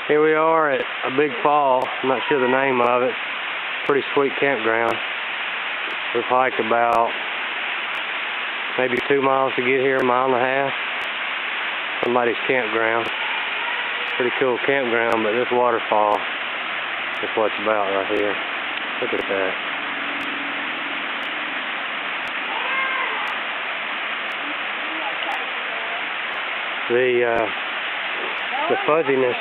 Here we are at a big fall. I'm not sure the name of it. Pretty sweet campground. We've hiked about maybe 2 miles to get here, 1.5 miles. Somebody's campground. Pretty cool campground, but this waterfall is what it's about right here. Look at that. The fuzziness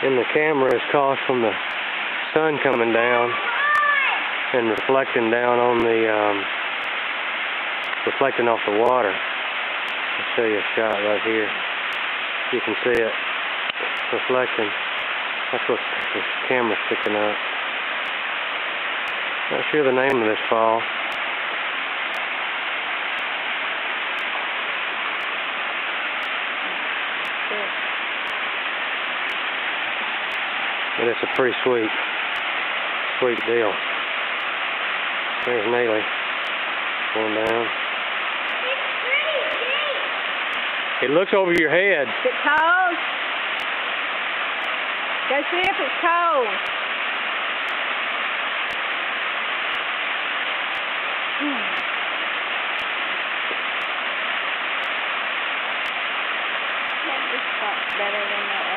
in the camera is caused from the sun coming down and reflecting down on the reflecting off the water. I'll show you a shot right here. You can see it reflecting. That's what the camera's picking up. Not sure the name of this fall. But it's a pretty sweet deal. There's Neely going down. It looks over your head. Is it cold? Go see if it's cold. This spot's better than that.